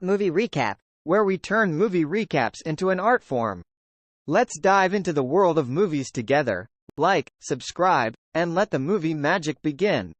Movie Recap, where we turn movie recaps into an art form. Let's dive into the world of movies together. Like, subscribe, and let the movie magic begin.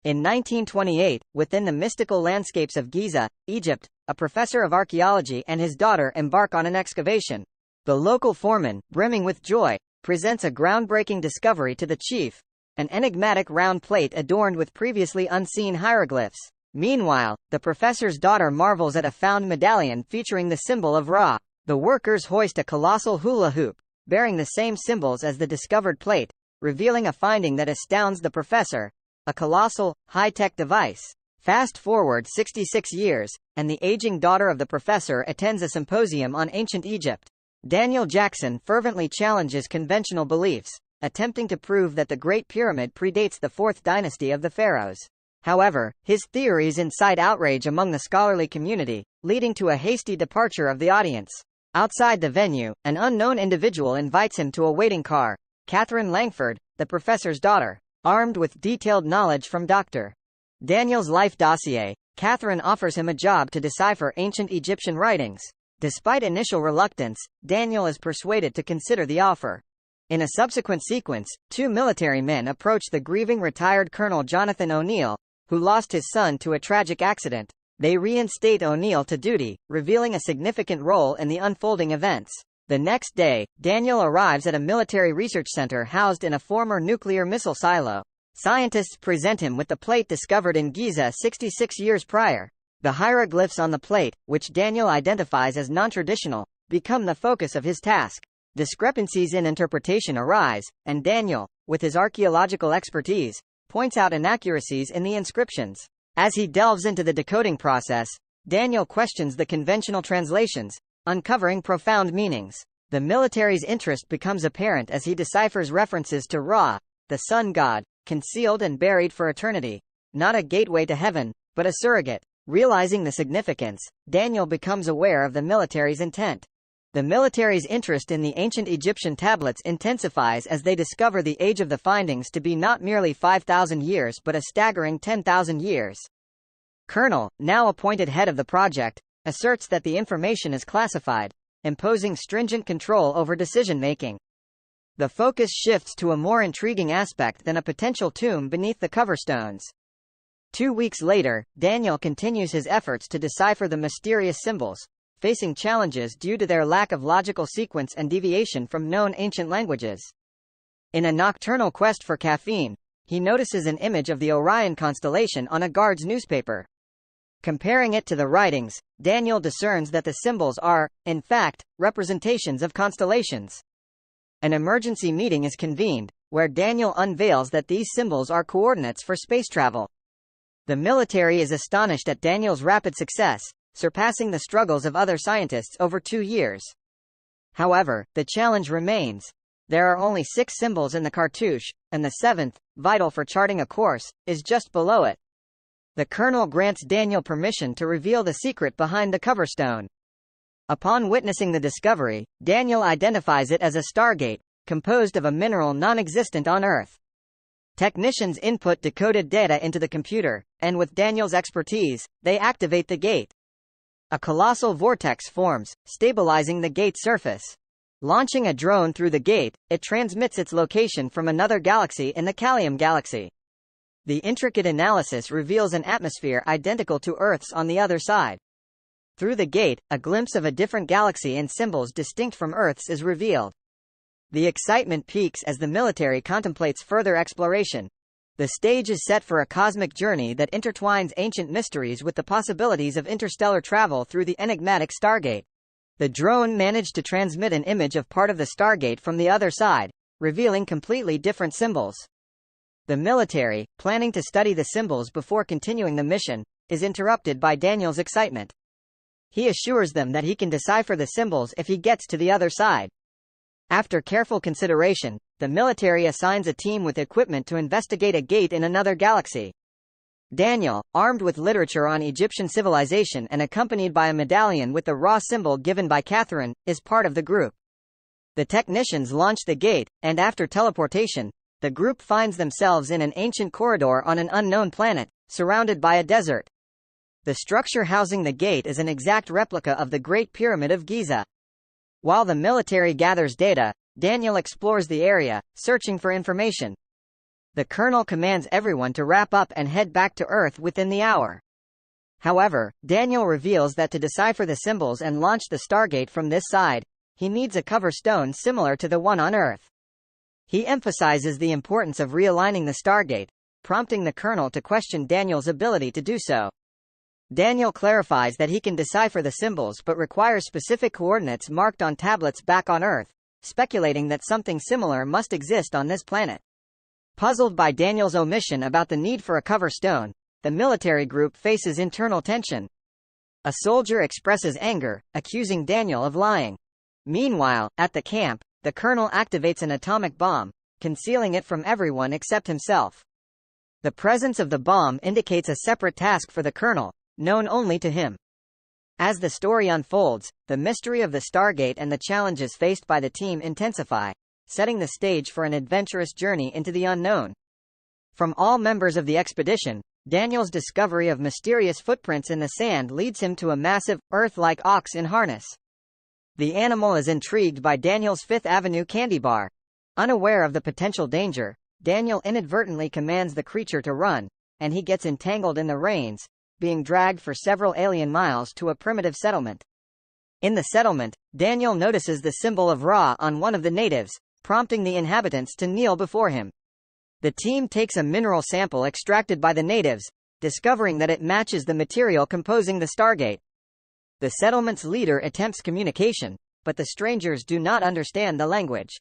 In 1928, within the mystical landscapes of Giza, Egypt, a professor of archaeology and his daughter embark on an excavation. The local foreman, brimming with joy, presents a groundbreaking discovery to the chief: an enigmatic round plate adorned with previously unseen hieroglyphs. Meanwhile, the professor's daughter marvels at a found medallion featuring the symbol of Ra. The workers hoist a colossal hula hoop, bearing the same symbols as the discovered plate, revealing a finding that astounds the professor: a colossal, high-tech device. Fast forward 66 years, and the aging daughter of the professor attends a symposium on ancient Egypt. Daniel Jackson fervently challenges conventional beliefs, attempting to prove that the Great Pyramid predates the 4th dynasty of the pharaohs. However, his theories incite outrage among the scholarly community, leading to a hasty departure of the audience. Outside the venue, an unknown individual invites him to a waiting car: Catherine Langford, the professor's daughter. Armed with detailed knowledge from Dr. Daniel's life dossier, Catherine offers him a job to decipher ancient Egyptian writings. Despite initial reluctance, Daniel is persuaded to consider the offer. In a subsequent sequence, two military men approach the grieving retired Colonel Jonathan O'Neill, who lost his son to a tragic accident. They reinstate O'Neill to duty, revealing a significant role in the unfolding events. The next day, Daniel arrives at a military research center housed in a former nuclear missile silo. Scientists present him with the plate discovered in Giza 66 years prior. The hieroglyphs on the plate, which Daniel identifies as non-traditional, become the focus of his task. Discrepancies in interpretation arise, and Daniel, with his archaeological expertise, points out inaccuracies in the inscriptions. As he delves into the decoding process, Daniel questions the conventional translations, uncovering profound meanings. The military's interest becomes apparent as he deciphers references to Ra, the sun god, concealed and buried for eternity. Not a gateway to heaven, but a surrogate. Realizing the significance, Daniel becomes aware of the military's intent. The military's interest in the ancient Egyptian tablets intensifies as they discover the age of the findings to be not merely 5,000 years but a staggering 10,000 years. Colonel, now appointed head of the project, asserts that the information is classified, imposing stringent control over decision-making. The focus shifts to a more intriguing aspect than a potential tomb beneath the coverstones. 2 weeks later, Daniel continues his efforts to decipher the mysterious symbols, facing challenges due to their lack of logical sequence and deviation from known ancient languages. In a nocturnal quest for caffeine, he notices an image of the Orion constellation on a guard's newspaper. Comparing it to the writings, Daniel discerns that the symbols are, in fact, representations of constellations. An emergency meeting is convened, where Daniel unveils that these symbols are coordinates for space travel. The military is astonished at Daniel's rapid success, surpassing the struggles of other scientists over 2 years. However, the challenge remains. There are only 6 symbols in the cartouche, and the 7th, vital for charting a course, is just below it. The colonel grants Daniel permission to reveal the secret behind the coverstone. Upon witnessing the discovery, Daniel identifies it as a stargate, composed of a mineral non-existent on Earth. Technicians input decoded data into the computer, and with Daniel's expertise, they activate the gate. A colossal vortex forms, stabilizing the gate's surface. Launching a drone through the gate, it transmits its location from another galaxy in the Callium Galaxy. The intricate analysis reveals an atmosphere identical to Earth's on the other side. Through the gate, a glimpse of a different galaxy and symbols distinct from Earth's is revealed. The excitement peaks as the military contemplates further exploration. The stage is set for a cosmic journey that intertwines ancient mysteries with the possibilities of interstellar travel through the enigmatic Stargate. The drone managed to transmit an image of part of the Stargate from the other side, revealing completely different symbols. The military, planning to study the symbols before continuing the mission, is interrupted by Daniel's excitement. He assures them that he can decipher the symbols if he gets to the other side. After careful consideration, the military assigns a team with equipment to investigate a gate in another galaxy. Daniel, armed with literature on Egyptian civilization and accompanied by a medallion with the Ra symbol given by Catherine, is part of the group. The technicians launch the gate, and after teleportation, the group finds themselves in an ancient corridor on an unknown planet, surrounded by a desert. The structure housing the gate is an exact replica of the Great Pyramid of Giza. While the military gathers data, Daniel explores the area, searching for information. The colonel commands everyone to wrap up and head back to Earth within the hour. However, Daniel reveals that to decipher the symbols and launch the Stargate from this side, he needs a cover stone similar to the one on Earth. He emphasizes the importance of realigning the Stargate, prompting the colonel to question Daniel's ability to do so. Daniel clarifies that he can decipher the symbols but requires specific coordinates marked on tablets back on Earth, speculating that something similar must exist on this planet. Puzzled by Daniel's omission about the need for a cover stone, the military group faces internal tension. A soldier expresses anger, accusing Daniel of lying. Meanwhile, at the camp, the colonel activates an atomic bomb, concealing it from everyone except himself. The presence of the bomb indicates a separate task for the colonel, known only to him. As the story unfolds, the mystery of the Stargate and the challenges faced by the team intensify, setting the stage for an adventurous journey into the unknown. From all members of the expedition, Daniel's discovery of mysterious footprints in the sand leads him to a massive, Earth-like ox in harness. The animal is intrigued by Daniel's Fifth Avenue candy bar. Unaware of the potential danger, Daniel inadvertently commands the creature to run, and he gets entangled in the reins, being dragged for several alien miles to a primitive settlement. In the settlement, Daniel notices the symbol of Ra on one of the natives, prompting the inhabitants to kneel before him. The team takes a mineral sample extracted by the natives, discovering that it matches the material composing the Stargate. The settlement's leader attempts communication, but the strangers do not understand the language.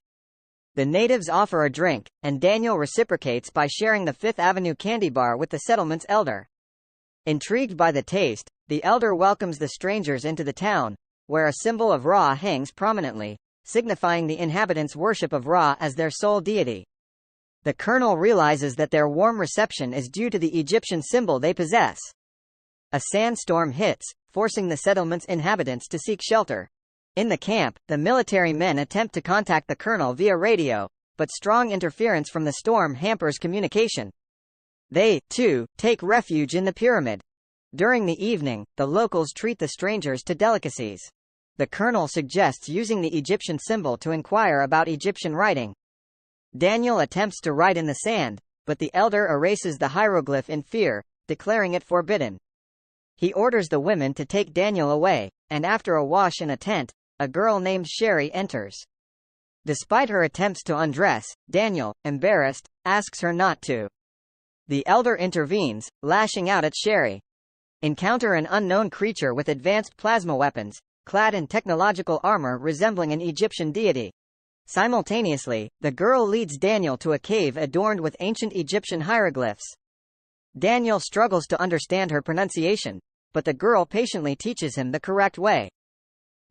The natives offer a drink, and Daniel reciprocates by sharing the Fifth Avenue candy bar with the settlement's elder. Intrigued by the taste, the elder welcomes the strangers into the town, where a symbol of Ra hangs prominently, signifying the inhabitants' worship of Ra as their sole deity. The colonel realizes that their warm reception is due to the Egyptian symbol they possess. A sandstorm hits, forcing the settlement's inhabitants to seek shelter. In the camp, the military men attempt to contact the colonel via radio, but strong interference from the storm hampers communication. They, too, take refuge in the pyramid. During the evening, the locals treat the strangers to delicacies. The colonel suggests using the Egyptian symbol to inquire about Egyptian writing. Daniel attempts to write in the sand, but the elder erases the hieroglyph in fear, declaring it forbidden. He orders the women to take Daniel away, and after a wash in a tent, a girl named Sherry enters. Despite her attempts to undress, Daniel, embarrassed, asks her not to. The elder intervenes, lashing out at Sherry. Encounter an unknown creature with advanced plasma weapons, clad in technological armor resembling an Egyptian deity. Simultaneously, the girl leads Daniel to a cave adorned with ancient Egyptian hieroglyphs. Daniel struggles to understand her pronunciation, but the girl patiently teaches him the correct way.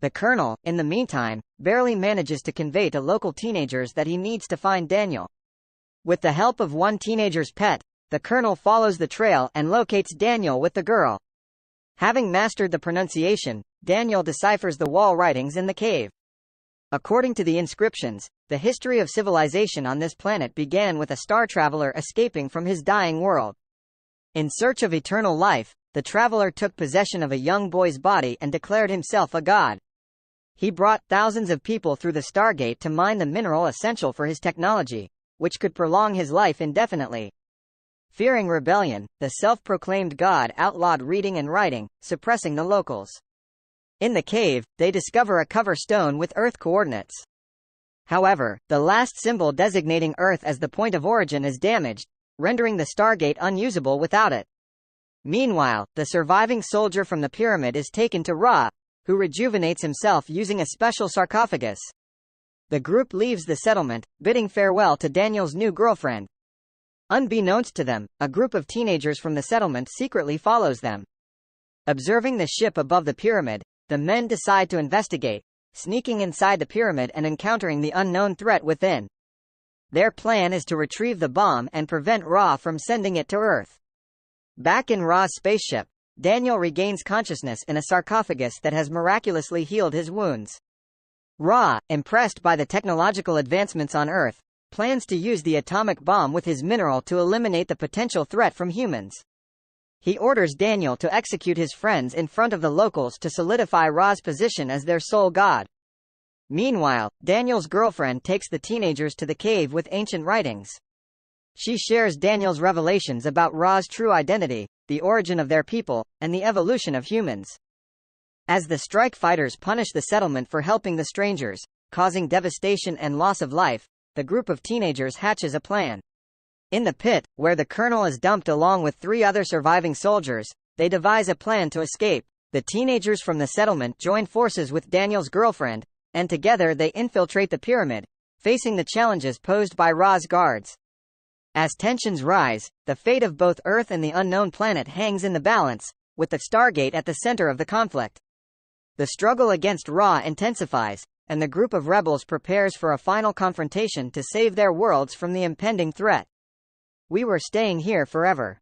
The colonel, in the meantime, barely manages to convey to local teenagers that he needs to find Daniel. With the help of one teenager's pet, the colonel follows the trail and locates Daniel with the girl. Having mastered the pronunciation, Daniel deciphers the wall writings in the cave. According to the inscriptions, the history of civilization on this planet began with a star traveler escaping from his dying world. In search of eternal life, the traveler took possession of a young boy's body and declared himself a god. He brought thousands of people through the Stargate to mine the mineral essential for his technology, which could prolong his life indefinitely. Fearing rebellion, the self-proclaimed god outlawed reading and writing, suppressing the locals. In the cave, they discover a cover stone with Earth coordinates. However, the last symbol designating Earth as the point of origin is damaged, rendering the Stargate unusable without it. Meanwhile, the surviving soldier from the pyramid is taken to Ra, who rejuvenates himself using a special sarcophagus. The group leaves the settlement, bidding farewell to Daniel's new girlfriend. Unbeknownst to them, a group of teenagers from the settlement secretly follows them. Observing the ship above the pyramid, the men decide to investigate, sneaking inside the pyramid and encountering the unknown threat within. Their plan is to retrieve the bomb and prevent Ra from sending it to Earth. Back in Ra's spaceship, Daniel regains consciousness in a sarcophagus that has miraculously healed his wounds. Ra, impressed by the technological advancements on Earth, plans to use the atomic bomb with his mineral to eliminate the potential threat from humans. He orders Daniel to execute his friends in front of the locals to solidify Ra's position as their sole god. Meanwhile, Daniel's girlfriend takes the teenagers to the cave with ancient writings. She shares Daniel's revelations about Ra's true identity, the origin of their people, and the evolution of humans. As the strike fighters punish the settlement for helping the strangers, causing devastation and loss of life, the group of teenagers hatches a plan. In the pit, where the colonel is dumped along with 3 other surviving soldiers, they devise a plan to escape. The teenagers from the settlement join forces with Daniel's girlfriend, and together they infiltrate the pyramid, facing the challenges posed by Ra's guards. As tensions rise, the fate of both Earth and the unknown planet hangs in the balance, with the Stargate at the center of the conflict. The struggle against Ra intensifies, and the group of rebels prepares for a final confrontation to save their worlds from the impending threat. We were staying here forever.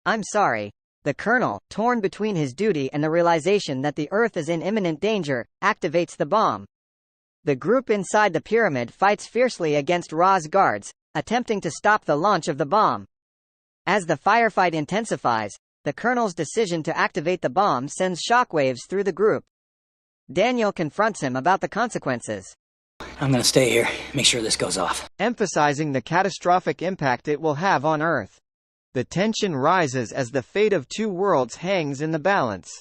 I'm sorry. The colonel, torn between his duty and the realization that the Earth is in imminent danger, activates the bomb. The group inside the pyramid fights fiercely against Ra's guards, attempting to stop the launch of the bomb. As the firefight intensifies, the colonel's decision to activate the bomb sends shockwaves through the group. Daniel confronts him about the consequences. I'm gonna stay here, make sure this goes off. Emphasizing the catastrophic impact it will have on Earth. The tension rises as the fate of 2 worlds hangs in the balance.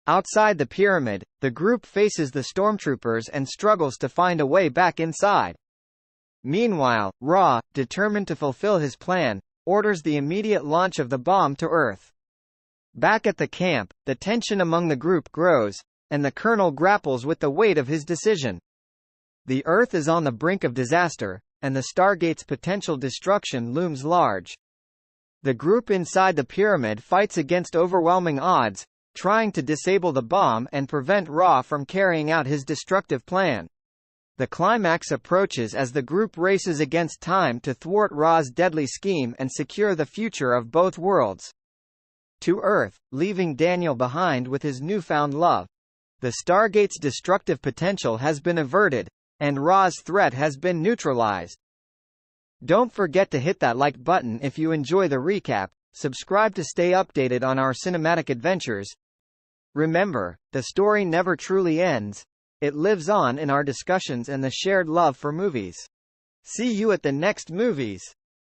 Outside the pyramid, the group faces the stormtroopers and struggles to find a way back inside. Meanwhile, Ra, determined to fulfill his plan, orders the immediate launch of the bomb to Earth. Back at the camp, the tension among the group grows, and the colonel grapples with the weight of his decision. The Earth is on the brink of disaster, and the Stargate's potential destruction looms large. The group inside the pyramid fights against overwhelming odds, trying to disable the bomb and prevent Ra from carrying out his destructive plan. The climax approaches as the group races against time to thwart Ra's deadly scheme and secure the future of both worlds. To Earth, leaving Daniel behind with his newfound love. The Stargate's destructive potential has been averted, and Ra's threat has been neutralized. Don't forget to hit that like button if you enjoy the recap, subscribe to stay updated on our cinematic adventures. Remember, the story never truly ends. It lives on in our discussions and the shared love for movies. See you at the next movies.